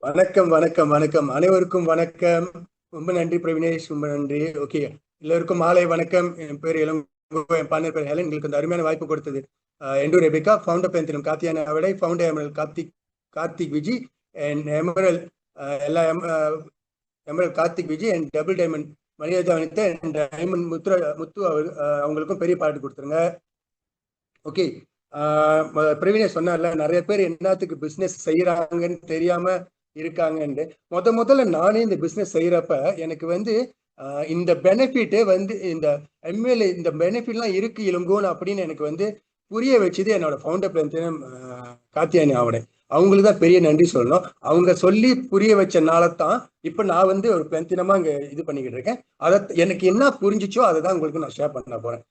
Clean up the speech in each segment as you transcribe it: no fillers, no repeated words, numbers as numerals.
வணக்கம் வணக்கம் வணக்கம் அனைவருக்கும் வணக்கம். ரொம்ப நன்றி பிரவினேஷ், ரொம்ப நன்றி. ஓகே, எல்லோருக்கும் மாலை வணக்கம். என் பேர் இளங்கோ, என் பார்ட்னர் பேர் ஹெலன். எங்களுக்கு இந்த அருமையான வாய்ப்பு கொடுத்தது என்டூ ரெபிகா, ஃபவுண்டர் பெந்தினம் கார்த்தியான அவடை, founder emerald Karthik Viji and emerald எல்லா emerald Karthik Viji and double diamond மரியாதை அனிதா அண்ட் டைமண்ட் முத்து அவங்களுக்கும் பெரிய பாட்டு கொடுத்துருங்க. ஓகே, பிரவீனே சொன்னார்ல, நிறைய பேர் என்னத்துக்கு பிசினஸ் செய்யறாங்கன்னு தெரியாம இருக்காங்கன்னு. முதல்ல நானே இந்த பிசினஸ் செய்யறப்ப எனக்கு வந்து இந்த பெனிஃபிட் வந்து இந்த எம்எல்ஏ இந்த பெனிஃபிட்லாம் இருக்கு இளங்கோன்னு அப்படின்னு எனக்கு வந்து புரிய வச்சது என்னோட ஃபவுண்டர் பிளந்தினம் காத்தியானி ஆவடை. அவங்களுக்கு தான் பெரிய நன்றி சொல்லணும். அவங்க சொல்லி புரிய வச்சனால தான் இப்ப நான் வந்து ஒரு பிளந்தினமா இங்க இது பண்ணிக்கிட்டு இருக்கேன். அதை எனக்கு என்ன புரிஞ்சிச்சோ அதை தான் உங்களுக்கு நான் ஷேர் பண்ண போறேன்.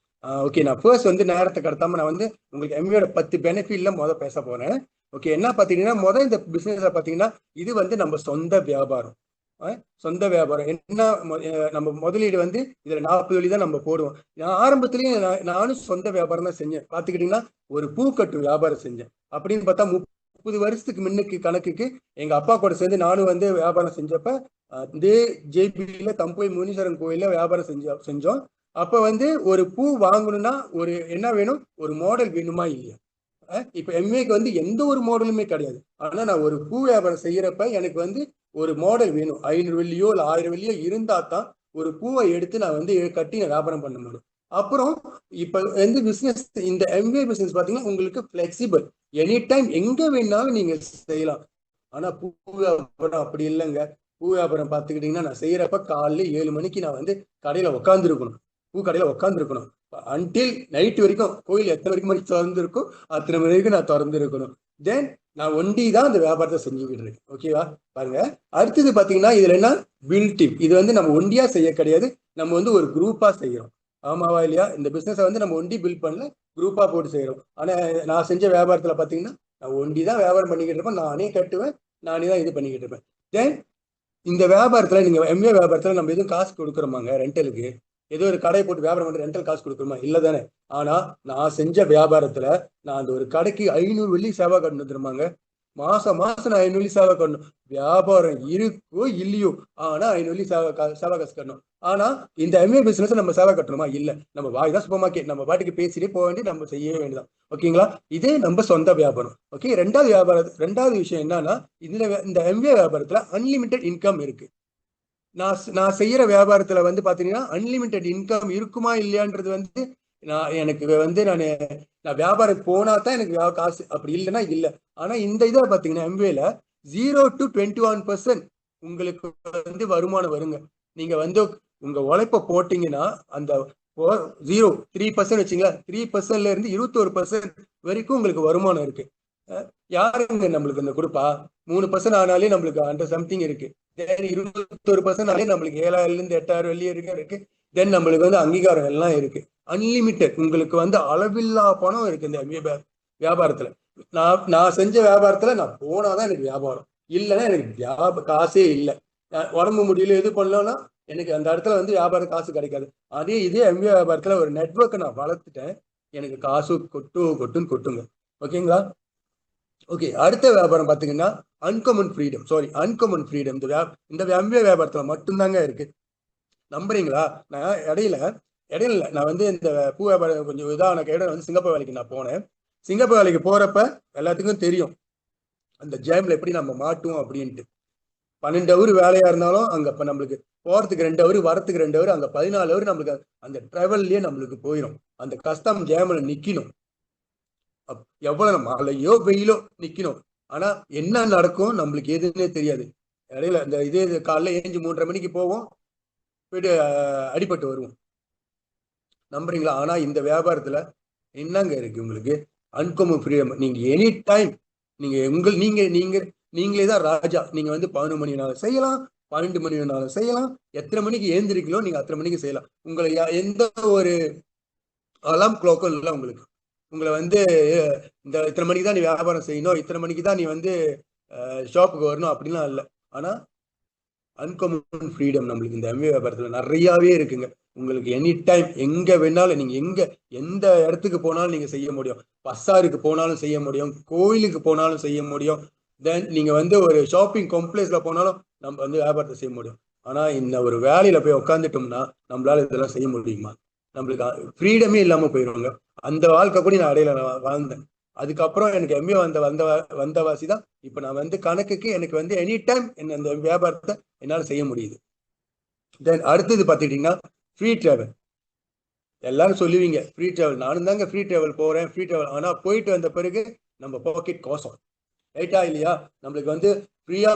ஓகே, நான் ஃபர்ஸ்ட் வந்து நேரத்தை கடத்தாம நான் வந்து உங்களுக்கு எம்ஏயோட 10 பெனிஃபிட்ல பேச போறேன். ஓகே, என்ன பாத்தீங்கன்னா இந்த பிசினஸ்ல பாத்தீங்கன்னா இது வந்து நம்ம சொந்த வியாபாரம். சொந்த வியாபாரம் என்ன, நம்ம முதலீடு வந்து இதுல 40 வழி தான் நம்ம போடுவோம். நான் ஆரம்பத்திலேயே நானும் சொந்த வியாபாரம் தான் செஞ்சேன். பாத்துக்கிட்டீங்கன்னா ஒரு பூக்கட்டு வியாபாரம் செஞ்சேன். அப்படின்னு பார்த்தா 30 வருஷத்துக்கு முன்னுக்கு கணக்குக்கு எங்க அப்பா கூட சேர்ந்து நானும் வந்து வியாபாரம் செஞ்சப்ப இதே ஜேபியில தம்போய் முனீஸ்வரன் கோயில வியாபாரம் செஞ்சோம். அப்ப வந்து ஒரு பூ வாங்கணும்னா ஒரு என்ன வேணும், ஒரு மாடல் வேணுமா இல்லையா? இப்ப எம்ஏக்கு வந்து எந்த ஒரு மாடலுமே கிடையாது. ஆனா நான் ஒரு பூ வியாபாரம் செய்யறப்ப எனக்கு வந்து ஒரு மாடல் வேணும். 500 வெள்ளியோ இல்ல 1000 வெள்ளியோ இருந்தா தான் ஒரு பூவை எடுத்து நான் வந்து கட்டி நான் வியாபாரம் பண்ண முடியும். அப்புறம் இப்ப வந்து பிசினஸ், இந்த எம்ஏ பிசினஸ் பாத்தீங்கன்னா உங்களுக்கு பிளெக்சிபிள், எனி டைம் எங்க வேணாலும் நீங்க செய்யலாம். ஆனா பூ வியாபாரம் அப்படி இல்லைங்க. பூ வியாபாரம் பாத்துக்கிட்டீங்கன்னா நான் செய்யறப்ப காலைல 7 மணிக்கு நான் வந்து கடையில உட்கார்ந்து இருக்கணும், பூ கடையில உட்கார்ந்து இருக்கணும். அன்டில் நைட் வரைக்கும் கோயில் எத்தனை வரைக்கும் மணி திறந்து இருக்கும் அத்தனை வரைக்கும் நான் திறந்து இருக்கணும். தென் நான் ஒண்டி தான் அந்த வியாபாரத்தை செஞ்சுக்கிட்டு இருக்கேன். ஓகேவா? பாருங்க, அடுத்தது பாத்தீங்கன்னா இதுல என்ன, பில் டீம். இது வந்து நம்ம ஒண்டியா செய்ய கிடையாது, நம்ம வந்து ஒரு குரூப்பா செய்யறோம். ஆமாவா இல்லையா? இந்த பிசினஸ் வந்து நம்ம ஒண்டி பில் பண்ணல, குரூப்பா போட்டு செய்யறோம். ஆனா நான் செஞ்ச வியாபாரத்துல பாத்தீங்கன்னா நான் ஒண்டி தான் வியாபாரம் பண்ணிக்கிட்டு இருப்பேன். நானே கட்டுவேன், நானே தான் இது பண்ணிக்கிட்டு இருப்பேன். தென் இந்த வியாபாரத்துல நீங்க எம்ஏ வியாபாரத்துல நம்ம எதுவும் காசு கொடுக்குறோமாங்க ரெண்டலுக்கு? ஏதோ ஒரு கடை போட்டு வியாபாரம் பண்ணி ரெண்டல் காசு கொடுக்குறோமா? இல்ல தானே. ஆனா நான் செஞ்ச வியாபாரத்துல நான் அந்த ஒரு கடைக்கு 500 வெள்ளி சேவை கட்டணும் தெரியுமாங்க. மாசம் மாசம் நான் 500 வெள்ளி சேவை கட்டணும். வியாபாரம் இருக்கோ இல்லையோ, ஆனா 500 வெள்ளி சேவை காசு கட்டணும். ஆனா இந்த எம்ஏ பிசினஸ் நம்ம சேவை கட்டணுமா? இல்ல. நம்ம வாய் தான் சூப்பர் மார்க்கெட், நம்ம பாட்டுக்கு பேசிட்டே போக வேண்டிய, நம்ம செய்யவே வேண்டியதான். ஓகேங்களா? இதே நம்ம சொந்த வியாபாரம். ஓகே, ரெண்டாவது விஷயம் என்னன்னா, இந்த எம்ஏ வியாபாரத்துல அன்லிமிட்டெட் இன்கம் இருக்கு. நான் செய்யற வியாபாரத்துல வந்து பாத்தீங்கன்னா அன்லிமிட்டெட் இன்கம் இருக்குமா இல்லையான்றது வந்து எனக்கு வந்து நான் வியாபாரம் போனா தான் எனக்கு காசு, அப்படி இல்லைன்னா இல்ல. ஆனா இந்த இதை பாத்தீங்கன்னா எம்வேல 0 to 21% உங்களுக்கு வந்து வருமானம் வருங்க. நீங்க வந்து உங்க உழைப்ப போட்டீங்கன்னா அந்த 3% வச்சுங்களா, 3%ல இருந்து 21% வரைக்கும் உங்களுக்கு வருமானம் இருக்கு. யாருங்க நம்மளுக்கு இந்த கொடுப்பா? 3% ஆனாலே நம்மளுக்கு அந்த சம்திங் இருக்கு. 21% ஆனாலே நம்மளுக்கு 7000 இருந்து 8000 வெளியே இருக்கு. தென் நம்மளுக்கு வந்து அங்கீகாரம் எல்லாம் இருக்கு. அன்லிமிட்டெட் உங்களுக்கு வந்து அளவில்லா பணம் இருக்கு இந்த வியாபாரத்துல. நான் செஞ்ச வியாபாரத்துல நான் போனாதான் எனக்கு வியாபாரம், இல்லைன்னா எனக்கு காசே இல்லை. உடம்பு முடியல எது பண்ணலன்னா எனக்கு அந்த இடத்துல வந்து வியாபாரம் காசு கிடைக்காது. இதே எம்ஏ வியாபாரத்துல ஒரு நெட்ஒர்க்கை நான் வளர்த்துட்டேன், எனக்கு காசு கொட்டுன்னு கொட்டுங்க. ஓகேங்களா? ஓகே, அடுத்த வியாபாரம் பாத்தீங்கன்னா அன்காமன் ஃப்ரீடம். இந்த எம்ஏ வியாபாரத்துல மட்டும்தாங்க இருக்கு. நம்புறீங்களா? நான் இடையில நான் வந்து இந்த பூ வியாபாரம் கொஞ்சம் இதான இடம் வந்து சிங்கப்பூர் வேலைக்கு நான் போனேன். சிங்கப்பூர் வேலைக்கு போறப்ப எல்லாத்துக்கும் தெரியும் அந்த ஜேம்ல எப்படி நம்ம மாட்டுவோம் அப்படின்ட்டு. 12 ஹவர் வேலையா இருந்தாலும் அங்க இப்ப நம்மளுக்கு போறதுக்கு 2 ஹவர், வரத்துக்கு 2 ஹவர், அங்க 14 ஹவர் நம்மளுக்கு அந்த டிராவல்லயே நம்மளுக்கு போயிடும். அந்த கஸ்டம் ஜேம்ல நிக்கணும். எவ்வளவு மழையோ வெயிலோ நிக்கணும். ஆனா என்ன நடக்கும் நம்மளுக்கு எதுன்னே தெரியாது. இடையில இந்த இதே காலைல ஏஞ்சி 3:30 மணிக்கு போவோம், போயிட்டு அடிபட்டு வருவோம். நம்புறீங்களா? ஆனா இந்த வியாபாரத்துல என்னங்க இருக்கு உங்களுக்கு? Uncommon freedom. நீங்க எனி டைம் நீங்களே தான் ராஜா. நீங்க வந்து 11 மணி நாளும் செய்யலாம், 12 மணி நாளும் செய்யலாம், எத்தனை மணிக்கு ஏந்திருக்கீங்களோ நீங்க அத்தனை மணிக்கு செய்யலாம். உங்களை எந்த ஒரு அலாம் கிளாக்கும் இல்லை உங்களுக்கு. உங்களை வந்து இந்த இத்தனை மணிக்கு தான் நீ வியாபாரம் செய்யணும், இத்தனை மணிக்கு தான் நீ வந்து ஷாப்புக்கு வரணும் அப்படின்லாம் இல்லை. ஆனா அன்காமன் ஃப்ரீடம் நம்மளுக்கு இந்த எம்ஏ வியாபாரத்துல நிறையாவே இருக்குங்க. உங்களுக்கு எனி டைம் எங்க வேணாலும் நீங்க எந்த இடத்துக்கு போனாலும் நீங்க செய்ய முடியும். பஸ்ஸாருக்கு போனாலும் செய்ய முடியும், கோயிலுக்கு போனாலும் செய்ய முடியும், தென் நீங்க வந்து ஒரு ஷாப்பிங் காம்ப்ளெக்ஸ்ல போனாலும் நம்ம வந்து வியாபாரத்தை செய்ய முடியும். ஆனா இந்த ஒரு வேலையில போய் உட்காந்துட்டோம்னா நம்மளால இதெல்லாம் செய்ய முடியுமா? நம்மளுக்கு ஃப்ரீடமே இல்லாம போயிடுவாங்க. அந்த வாழ்க்கை கூட நான் அடையில வாழ்ந்தேன். அதுக்கப்புறம் எனக்கு எம்ஏ வந்தவாசி தான் இப்ப நான் வந்து கணக்குக்கு எனக்கு வந்து எனி டைம் என்ன அந்த வியாபாரத்தை என்னால செய்ய முடியுது. தென் அடுத்தது பார்த்துக்கிட்டீங்கன்னா ஃப்ரீ டிராவல். எல்லாரும் சொல்லுவீங்க ஃப்ரீ டிராவல், நானும் தாங்க ஃப்ரீ டிராவல் போறேன் ஃப்ரீ டிராவல். ஆனா போயிட்டு வந்த பிறகு நம்ம பாக்கெட் கோசம், ரைட்டா இல்லையா? நம்மளுக்கு வந்து ஃப்ரீயா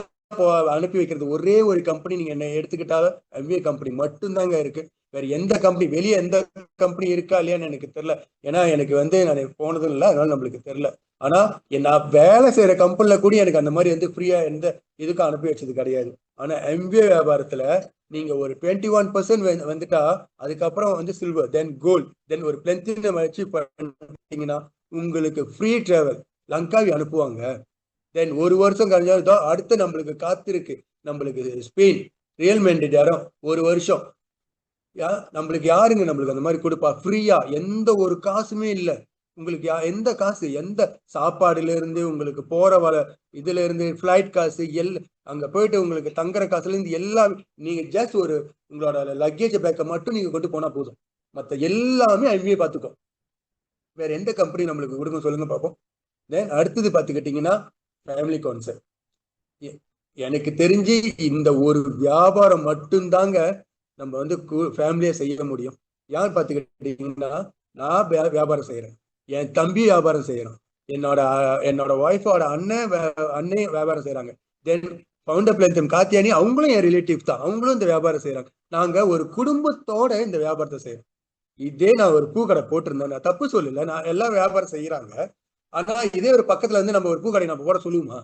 அனுப்பி வைக்கிறது ஒரே ஒரு கம்பெனி நீங்க என்ன எடுத்துக்கிட்டாலும் எம்ஏ கம்பெனி மட்டும்தாங்க இருக்கு. வேற எந்த கம்பெனி, வெளியே எந்த கம்பெனி இருக்கா இல்லையான்னு எனக்கு தெரியல. ஏன்னா எனக்கு வந்து நான் போனதும் இல்லை, அதனால நம்மளுக்கு தெரியல. ஆனா நான் வேலை செய்யற கம்பெனில கூட எனக்கு அந்த மாதிரி வந்து ஃப்ரீயா எந்த இதுக்கும் அனுப்பி வச்சது கிடையாது. ஆனா எம்பிஏ வியாபாரத்துல நீங்க ஒரு 21% வந்துட்டா அதுக்கப்புறம் வந்து சில்வர், தென் கோல்டு, தென் ஒரு பிளென்த்தினம் அச்சீவ் பண்ணிட்டீங்கன்னா உங்களுக்கு ஃப்ரீ டிராவல் லங்காவி அனுப்புவாங்க. தென் ஒரு வருஷம் கழிஞ்சாலும் அடுத்து நம்மளுக்கு காத்திருக்கு, நம்மளுக்கு ஸ்பெயின் ரியல் மெட்ரிட் இடம் ஒரு வருஷம். நம்மளுக்கு யாருங்க நம்மளுக்கு அந்த மாதிரி கொடுப்பா ஃப்ரீயா? எந்த ஒரு காசுமே இல்லை உங்களுக்கு. எந்த காசு, எந்த சாப்பாடுல இருந்து உங்களுக்கு போற வர இதுல இருந்து ஃபிளைட் காசு அங்க போயிட்டு உங்களுக்கு தங்குற காசுல இருந்து எல்லாம் நீங்க ஜஸ்ட் ஒரு உங்களோட லக்கேஜ் பேக்கை மட்டும் நீங்க கொண்டு போனா போதும். மற்ற எல்லாமே அங்கேயே பார்த்துக்கோ. வேற எந்த கம்பெனி நம்மளுக்கு கொடுங்க சொல்லுங்க பார்ப்போம். தென் அடுத்தது பார்த்துக்கிட்டீங்கன்னா ஃபேமிலி கான்செப்ட். எனக்கு தெரிஞ்சு இந்த ஒரு வியாபாரம் மட்டும்தாங்க நம்ம வந்து ஃபேமிலியா செய்ய முடியும். யார் பார்த்துக்கிட்டீங்கன்னா நான் வியாபாரம் செய்யறேன், என் தம்பி வியாபாரம் செய்யறோம், என்னோட ஒய்ஃபோட அண்ணே வியாபாரம் செய்யறாங்க. தென் ஃபவுண்டர் பிளேத்தம் காத்தியானி அவங்களும் என் ரிலேட்டிவ் தான், அவங்களும் இந்த வியாபாரம் செய்யறாங்க. நாங்க ஒரு குடும்பத்தோட இந்த வியாபாரத்தை செய்யறோம். இதே நான் ஒரு பூக்கடை போட்டிருந்தேன், நான் தப்பு சொல்லல, நான் எல்லாம் வியாபாரம் செய்யறாங்க. ஆனா இதே ஒரு பக்கத்துல இருந்து நம்ம ஒரு பூக்கடை நம்ம போட சொல்லுவோமா?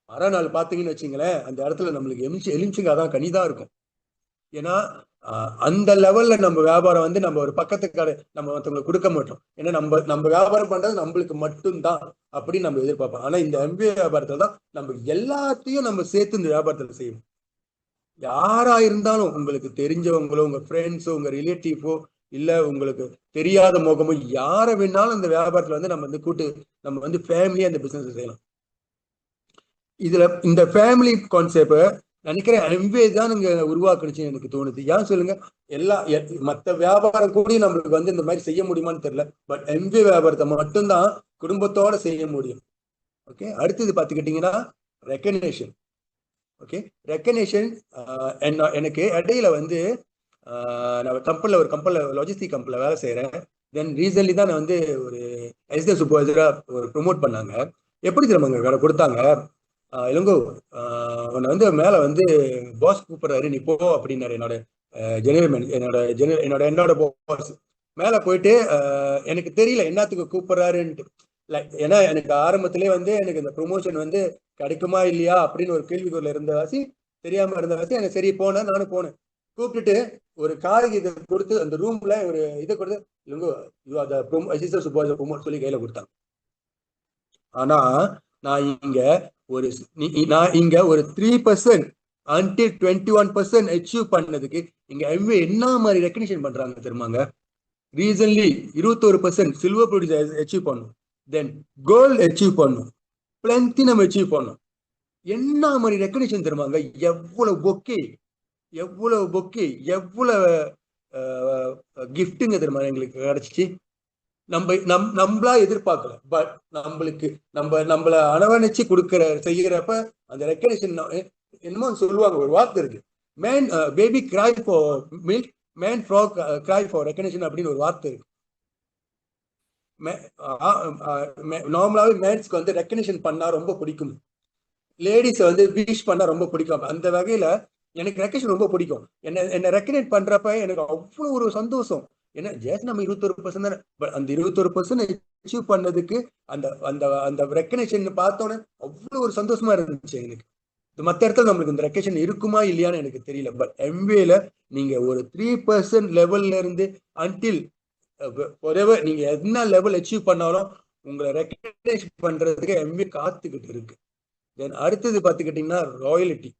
மறுநாள் பாத்தீங்கன்னு வச்சுங்களேன், அந்த இடத்துல நம்மளுக்கு எலுமிச்சங்க தான் கனிதான் இருக்கும். ஏன்னா அந்த லெவல்ல நம்ம வியாபாரம் வந்து நம்ம ஒரு பக்கத்து கடை நம்ம மற்றவங்களுக்கு கொடுக்க மாட்டோம். ஏன்னா நம்ம வியாபாரம் பண்றது நம்மளுக்கு மட்டும்தான் அப்படின்னு நம்ம எதிர்பார்ப்போம். ஆனா இந்த எம்பிஏ வியாபாரத்துல தான் நம்ம எல்லாத்தையும் நம்ம சேர்த்து இந்த வியாபாரத்துல செய்யணும். யாரா இருந்தாலும் உங்களுக்கு தெரிஞ்சவங்களோ, உங்க ஃப்ரெண்ட்ஸோ, உங்க ரிலேட்டிவோ, இல்ல உங்களுக்கு தெரியாத முகமோ, யாரை வேணாலும் இந்த வியாபாரத்துல வந்து நம்ம வந்து ஃபேமிலியா இந்த பிசினஸ் செய்யலாம். இதுல இந்த ஃபேமிலி கான்செப்ட் நினைக்கிறேன் எம்வே தான் நீங்க உருவாக்குனுச்சுன்னு எனக்கு தோணுது. ஏன் சொல்லுங்க? மற்ற வியாபாரம் கூட நம்மளுக்கு வந்து இந்த மாதிரி செய்ய முடியுமான்னு தெரியல. பட் எம்வே வியாபாரத்தை மட்டும்தான் குடும்பத்தோட செய்ய முடியும். ஓகே, அடுத்தது பாத்துக்கிட்டீங்கன்னா ரெக்கக்னேஷன். ஓகே, ரெக்கக்னேஷன் எனக்கு இடையில வந்து நான் ஒரு கம்பெனில லாஜிஸ்டிக் கம்பெனில வேலை செய்யறேன். தென் ரீசன்ட்லி தான் நான் வந்து ஒரு எஸ்டே சூப்பர்வைசரா ஒரு ப்ரொமோட் பண்ணாங்க. எப்படி திரும்ப வேலை கொடுத்தாங்க? இளங்கோ, உன்னை வந்து மேல வந்து பாஸ் கூப்பிடுறாரு, நீ போ அப்படின்னாரு என்னோட என்னோட பாஸ். மேல போயிட்டு எனக்கு தெரியல என்னத்துக்கு கூப்பிடுறாருன்ட்டு. ஏன்னா எனக்கு ஆரம்பத்திலே வந்து எனக்கு இந்த ப்ரொமோஷன் வந்து கிடைக்குமா இல்லையா அப்படின்னு ஒரு கேள்விக்குள்ள இருந்தவாசி, தெரியாம இருந்தவாசி எனக்கு சரி போனேன். நானும் போனேன். கூப்பிட்டுட்டு ஒரு காகிதத்தை கொடுத்து அந்த ரூம்ல ஒரு இதை கொடுத்து, இளங்கோ அசிஸ்டன்ட் சூப்பர்வைசர் ப்ரொமோட் சொல்லி கையில கொடுத்தாங்க. ஆனா நான் இங்க ஒரு 3% until 21% அச்சீவ் பண்ணதுக்கு இங்க எம்ஏ என்ன மாதிரி ரெக்கக்னிஷன் பண்றாங்க தெரியுமாங்க? ரீசன்ட்லி 21% சில்வர் ப்ரொடியூசர் அச்சீவ் பண்ணும், தென் கோல்டு அச்சீவ் பண்ணும், பிளாட்டினம் அச்சீவ் பண்ணும். என்ன மாதிரி ரெக்கக்னிஷன் தெரியுமாங்க? எவ்வளவு பொக்கே, எவ்வளவு கிஃப்ட்டுங்க தெரியுமா எங்களுக்கு கிடைச்சிச்சு. நம்மளா எதிர்பார்க்கல, பட் நம்மளுக்கு நம்மள அரவணைச்சு செய்யறப்ப அந்த ரெக்கக்னிஷன். என்னமோ சொல்லுவாங்க, ஒரு வார்த்தை இருக்கு, man baby cry for milk, man frock cry for recognition அப்படின்னு ஒரு வார்த்தை இருக்கு. நார்மலாவே மேன்ஸ்க்கு வந்து ரெக்கக்னிஷன் பண்ணா ரொம்ப பிடிக்கும், லேடிஸ் வந்து விஷ் பண்ணா ரொம்ப பிடிக்கும். அந்த வகையில எனக்கு ரெக்கக்னிஷன் ரொம்ப பிடிக்கும். என்ன ரெக்கக்னைட் பண்றப்ப எனக்கு அவ்வளவு ஒரு சந்தோஷம். ஏன்னா ஜஸ்ட் நம்ம 21% தானே, அந்த 21% அச்சீவ் பண்ணதுக்கு அந்த அந்த அந்த ரெக்கக்னிஷன் பார்த்தோன்னே அவ்வளவு ஒரு சந்தோஷமா இருந்துச்சு எனக்கு. மற்ற இடத்துல நம்மளுக்கு இந்த ரெக்கக்னிஷன் இருக்குமா இல்லையான்னு எனக்கு தெரியல. பட் எம்வேல நீங்க ஒரு 3% லெவல்ல இருந்து அன்டில் நீங்க என்ன லெவல் அச்சீவ் பண்ணாலும் உங்களை ரெக்கக்னைஸ் பண்றதுக்கு எம்வே காத்துக்கிட்டு இருக்கு. தென் அடுத்தது பாத்துக்கிட்டீங்கன்னா ராயலிட்டி.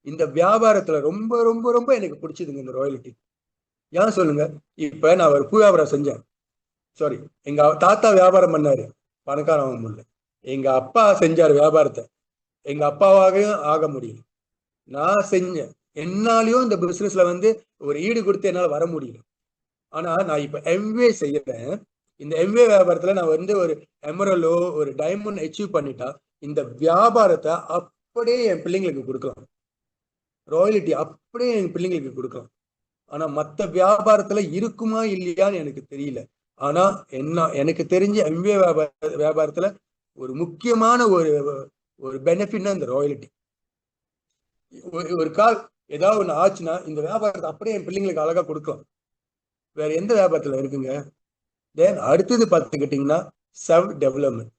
இந்த வியாபாரத்துல ரொம்ப ரொம்ப ரொம்ப எனக்கு பிடிச்சதுங்க இந்த ராயலிட்டி. ஏன் சொல்லுங்க? இப்ப நான் ஒரு பூ வியாபாரம் செஞ்சேன், சாரி எங்க தாத்தா வியாபாரம் பண்ணாரு, பணக்காரன் முடியல. எங்க அப்பா செஞ்சார் வியாபாரத்தை, எங்க அப்பாவாகவும் ஆக முடியும். நான் செஞ்சேன், என்னாலையும் இந்த பிசினஸ்ல வந்து ஒரு ஈடு கொடுத்து என்னால வர முடியும். ஆனா நான் இப்ப எம்வே செய்யறேன். இந்த எம்வே வியாபாரத்துல நான் வந்து ஒரு எமரலோ ஒரு டைமண்ட் அச்சீவ் பண்ணிட்டா இந்த வியாபாரத்தை அப்படியே என் பிள்ளைங்களுக்கு கொடுக்கலாம், ராயல்டி அப்படியே என் பிள்ளைங்களுக்கு கொடுக்கலாம். ஆனா மத்த வியாபாரத்துல இருக்குமா இல்லையான்னு எனக்கு தெரியல. ஆனா என்ன எனக்கு தெரிஞ்ச எம்வே வியாபாரத்துல ஒரு முக்கியமான ஒரு ஒரு பெனிஃபிட்னா இந்த ராயல்டி. ஒரு கால் ஏதாவது ஒண்ணு ஆச்சுன்னா இந்த வியாபாரத்தை அப்படியே என் பிள்ளைங்களுக்கு அழகா கொடுக்கலாம். வேற எந்த வியாபாரத்துல இருக்குங்க? தென் அடுத்தது பார்த்துக்கிட்டீங்கன்னா செல்ஃப் டெவலப்மெண்ட்.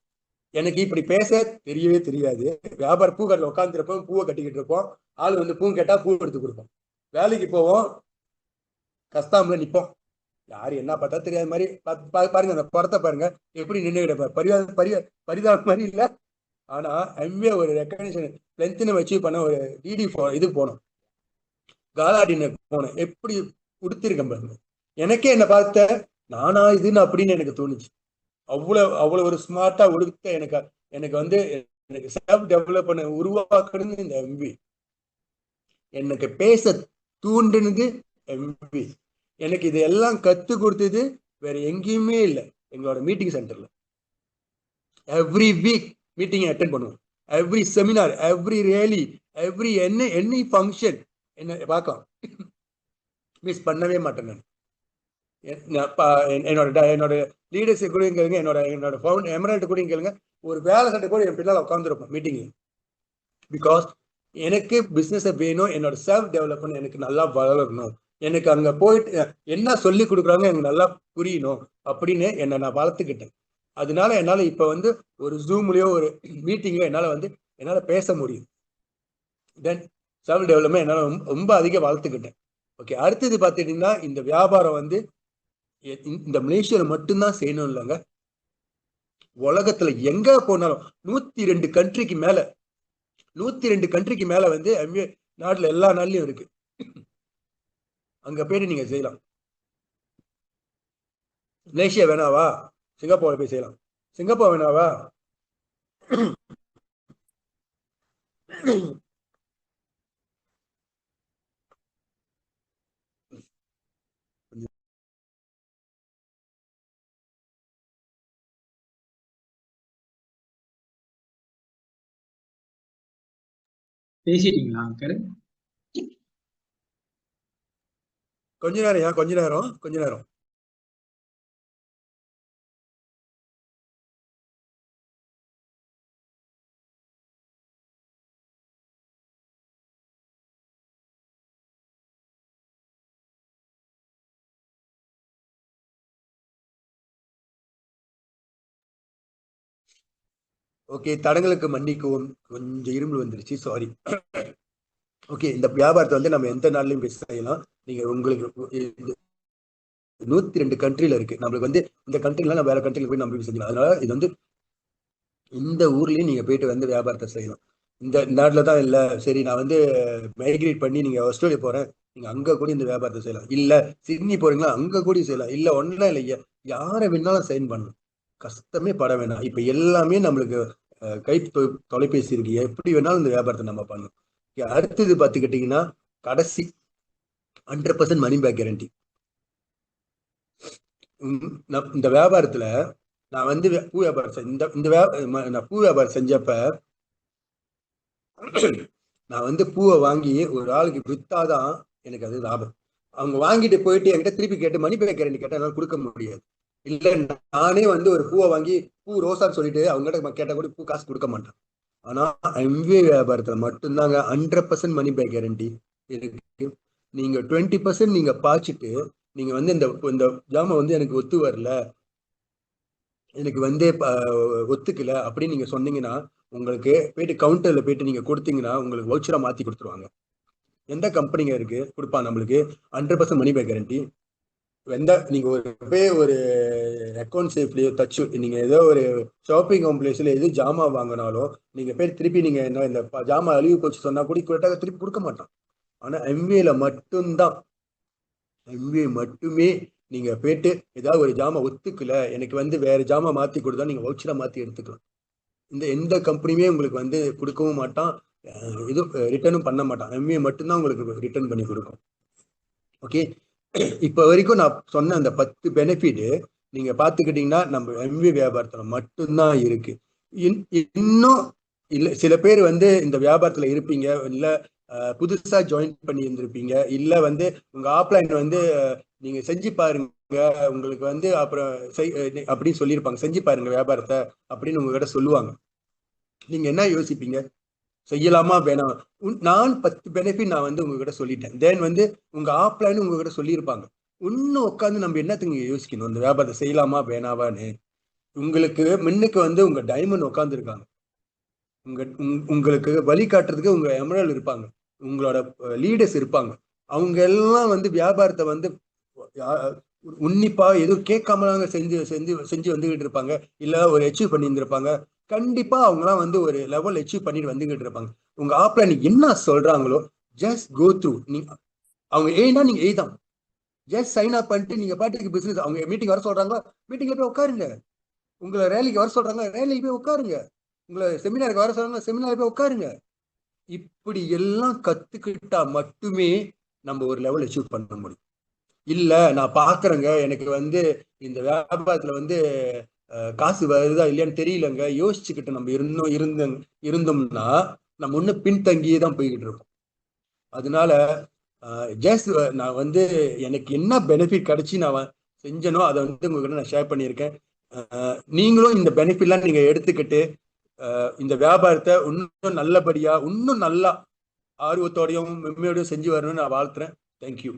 எனக்கு இப்படி பேச தெரியவே தெரியாது. வியாபாரம் பூக்கடையில் உட்காந்துருப்போம், பூவை கட்டிக்கிட்டு இருப்போம். ஆள் வந்து பூ கேட்டா பூ எடுத்து கொடுப்போம். வேலைக்கு போவோம், கஸ்தாம்ல நிற்போம். யாரு என்ன பார்த்தா தெரியாத மாதிரி பாருங்க, அந்த படத்தை பாருங்க எப்படி நின்றுகிட்ட பரிதாபம் மாதிரி இல்லை. ஆனா எம்ஏ ஒரு ரெக்கக்னிஷன் லென்த்னு அச்சீவ் பண்ண ஒரு டிடி இது போனோம், காலா டின்னர் போனோம். எப்படி கொடுத்திருக்கேன் பாருங்க. எனக்கே என்ன பார்த்த நானா இதுன்னு அப்படின்னு எனக்கு தோணுச்சு. அவ்வளவு ஒரு ஸ்மார்ட்டா உடுத்த எனக்கு எனக்கு வந்து எனக்கு செல்ஃப் டெவலப் பண்ண உருவாக்குறது இந்த எம்பி. எனக்கு பேச தூண்டுனது எம்பி. எனக்கு இது எல்லாம் கத்து கொடுத்தது வேற எங்கேயுமே இல்லை, எங்களோட மீட்டிங் சென்டர்ல. எவ்ரி வீக் மீட்டிங் அட்டென்ட் பண்ணுவோம், every seminar, every rally, every any function என்ன பார்க்கலாம், மிஸ் பண்ணவே மாட்டேன் நான். என்னோட லீடர்ஸ் கூட கேளுங்க, என்னோட ஃபவுண்ட் எமரல்ட் கூட கேளுங்க, ஒரு வேலை சட்டை கூட என் பின்னால் உட்காந்துருப்போம் மீட்டிங்ல. பிகாஸ் எனக்கு பிசினஸ் வேணும், என்னோட செல்ஃப் டெவலப்மெண்ட் எனக்கு நல்லா வளரணும், எனக்கு அங்க போயிட்டு என்ன சொல்லி கொடுக்குறாங்க எனக்கு நல்லா புரியணும் அப்படின்னு என்னை நான் வளர்த்துக்கிட்டேன். அதனால என்னால இப்ப வந்து ஒரு ஜூம்லயோ ஒரு மீட்டிங்லயோ என்னால பேச முடியும். தென் செல்ஃப் டெவலப்மெண்ட் என்னால ரொம்ப அதிகம் வளர்த்துக்கிட்டேன். ஓகே, அடுத்தது பார்த்துட்டீங்கன்னா இந்த வியாபாரம் வந்து இந்த மலேசியால மட்டும்தான் செய்யணும் இல்லைங்க, உலகத்துல எங்க போனாலும் 102 கண்ட்ரிக்கு மேல 102 கண்ட்ரிக்கு மேல வந்து நாட்டுல எல்லா நாள்லயும் இருக்கு. அங்க போயிட்டு நீங்க செய்யலாம். மலேசியா வேணாவா, சிங்கப்பூர் போய் செய்யலாம். சிங்கப்பூர் வேணாவா, பேசிட்டீங்களா அங்கிள்? கொஞ்ச நேரம் கொஞ்ச நேரம். ஓகே, தடங்களுக்கு மன்னிக்கவும், கொஞ்சம் இருமல் வந்துருச்சு, சாரி. ஓகே, இந்த வியாபாரத்தை வந்து நம்ம எந்த நாள்லயும் பேச செய்யலாம். நீங்க உங்களுக்கு 102 கண்ட்ரில இருக்கு. நம்மளுக்கு வந்து இந்த கண்ட்ரில நம்ம வேற கண்ட்ரில போய் நம்ம செஞ்சலாம். அதனால இது வந்து இந்த ஊர்லயும் நீங்க போயிட்டு வந்து வியாபாரத்தை செய்யலாம். இந்த நாட்டுல தான் இல்ல, சரி நான் வந்து மைக்ரேட் பண்ணி நீங்க ஆஸ்திரேலியா போறேன், நீங்க அங்க கூட இந்த வியாபாரத்தை செய்யலாம். இல்ல சிட்னி போறீங்களா, அங்க கூட செய்யலாம். இல்ல ஒன்னும் இல்லையா, யாரை வேணாலும் சைன் பண்ணலாம், கஷ்டமே பட வேணாம். இப்ப எல்லாமே நம்மளுக்கு கை தொலைபேசி இருக்கு, எப்படி வேணாலும் இந்த வியாபாரத்தை நம்ம பண்ணலாம். அடுத்தது பாத்துக்கிட்டீங்கன்னா கடைசி 100% மணி பேக் கேரண்டி. இந்த வியாபாரத்துல நான் வந்து பூ வியாபாரம் நான் பூ வியாபாரம் செஞ்சப்ப நான் வந்து பூவை வாங்கி ஒரு ஆளுக்கு வித்தாதான் எனக்கு அது லாபம். அவங்க வாங்கிட்டு போயிட்டு என்கிட்ட திருப்பி கேட்டு மணி பேக் கேரண்டி கேட்டா என்னால கொடுக்க முடியாது. இல்ல நானே வந்து ஒரு பூவை வாங்கி பூ ரோசான்னு சொல்லிட்டு அவங்ககிட்ட கேட்டா கூட பூ காசு கொடுக்க மாட்டேன். ஆனா எம்வே வியாபாரத்துல மட்டும்தாங்க 100% மணி பேக் கேரண்டி இருக்கு. நீங்க 20% நீங்க பாய்ச்சிட்டு நீங்க வந்து இந்த ஜாமான் வந்து எனக்கு ஒத்து வரல, எனக்கு வந்து ஒத்துக்கல அப்படின்னு நீங்க சொன்னீங்கன்னா, உங்களுக்கு போயிட்டு கவுண்டர்ல போயிட்டு நீங்க கொடுத்தீங்கன்னா உங்களுக்கு வவுச்சரா மாத்தி கொடுத்துருவாங்க. எந்த கம்பெனிங்க இருக்கு கொடுப்பா நம்மளுக்கு 100% மணி பேக் கேரண்டி? நீங்க ஒரு அக்கௌண்ட் சேஃப்லயோ தச்சு நீங்க ஏதோ ஒரு ஷாப்பிங் காம்ப்ளெக்ஸ்ல எது ஜாமா வாங்கினாலும் நீங்க போய் திருப்பி நீங்க என்ன இந்த ஜாமா அழிவு போச்சு சொன்னா கூட திருப்பி கொடுக்க மாட்டான். ஆனா எம்வேல மட்டும்தான், எம்வே மட்டுமே நீங்க போயிட்டு ஏதாவது ஒரு ஜாமா ஒத்துக்கல, எனக்கு வந்து வேற ஜாமா மாத்தி கொடுத்தா நீங்க வவுச்சரா மாத்தி எடுத்துக்கலாம். எந்த கம்பெனியுமே உங்களுக்கு வந்து கொடுக்கவும் மாட்டான், இது ரிட்டர்னும் பண்ண மாட்டான். எம்ஏ மட்டும்தான் உங்களுக்கு ரிட்டர்ன் பண்ணி கொடுக்கும். ஓகே, இப்ப வரைக்கும் நான் சொன்ன அந்த 10 பெனிஃபிட் நீங்க பாத்துக்கிட்டீங்கன்னா நம்ம எம்ஏ வியாபாரத்துல மட்டும்தான் இருக்கு. இன்னும் இல்ல சில பேர் வந்து இந்த வியாபாரத்துல இருப்பீங்க, இல்ல புதுசா ஜாயின் பண்ணி இருந்திருப்பீங்க, இல்ல வந்து உங்க ஆப்லைன் வந்து நீங்க செஞ்சு பாருங்க, உங்களுக்கு வந்து அப்புறம் அப்படின்னு சொல்லியிருப்பாங்க, செஞ்சு பாருங்க வியாபாரத்தை அப்படின்னு உங்ககிட்ட சொல்லுவாங்க. நீங்க என்ன யோசிப்பீங்க, செய்யலாமா வேணாம்? நான் 10 பெனிஃபிட் நான் வந்து உங்ககிட்ட சொல்லிட்டேன். தென் வந்து உங்க ஆப்லைன் உங்ககிட்ட சொல்லியிருப்பாங்க. இன்னும் உட்காந்து நம்ம என்னத்துக்கு யோசிக்கணும் இந்த வியாபாரத்தை செய்யலாமா வேணாவான்னு? உங்களுக்கு முன்னுக்கு வந்து உங்க டைமண்ட் உட்கார்ந்து இருக்காங்க, உங்களுக்கு வழி காட்டுறதுக்கு உங்க எமரல் இருப்பாங்க, உங்களோட லீடர்ஸ் இருப்பாங்க. அவங்க எல்லாம் வந்து வியாபாரத்தை வந்து உன்னிப்பா எதுவும் கேட்காம செஞ்சு செஞ்சு செஞ்சு வந்துகிட்டு இருப்பாங்க, இல்ல ஒரு அச்சீவ் பண்ணி இருந்திருப்பாங்க. கண்டிப்பா அவங்கலாம் வந்து ஒரு லெவல் அச்சீவ் பண்ணிட்டு வந்துகிட்டு இருப்பாங்க. உங்க ஆப்லைன் என்ன சொல்றாங்களோ ஜஸ்ட் கோ த்ரூ. நீங்க அவங்க ஏன்னா நீங்க எய்தான் ஜஸ்ட் சைன் அப் பண்ணிட்டு நீங்க பாட்டுக்கு பிசினஸ், அவங்க மீட்டிங் வர சொல்றாங்களா மீட்டிங்ல போய் உட்காருங்க, உங்களை ரேலிக்கு வர சொல்றாங்க ரேலிக்கு போய் உட்காருங்க, உங்களை செமினாருக்கு வர சொல்றாங்க செமினார் போய் உட்காருங்க. இப்படி எல்லாம் கத்துக்கிட்டா மட்டுமே நம்ம ஒரு லெவல் அச்சீவ் பண்ண முடியும். இல்ல நான் பாக்குறேங்க, எனக்கு வந்து இந்த வியாபாரத்துல வந்து காசு வருதா இல்லையான்னு தெரியலங்க, யோசிச்சுக்கிட்டு நம்ம இருந்தோம்னா நம்ம இன்னும் பின்தங்கியே தான் போய்கிட்டு இருக்கோம். அதனால ஜஸ்ட் நான் வந்து எனக்கு என்ன பெனிஃபிட் கிடைச்சி நான் செஞ்சனோ அதை வந்து உங்ககிட்ட நான் ஷேர் பண்ணியிருக்கேன். நீங்களும் இந்த பெனிஃபிட்லாம் நீங்க எடுத்துக்கிட்டு இந்த வியாபாரத்தை இன்னும் நல்லபடியா இன்னும் நல்லா ஆர்வத்தோடையும் மென்மையோடையும் செஞ்சு வரணும்னு நான் வாழ்த்துறேன். தேங்க்யூ.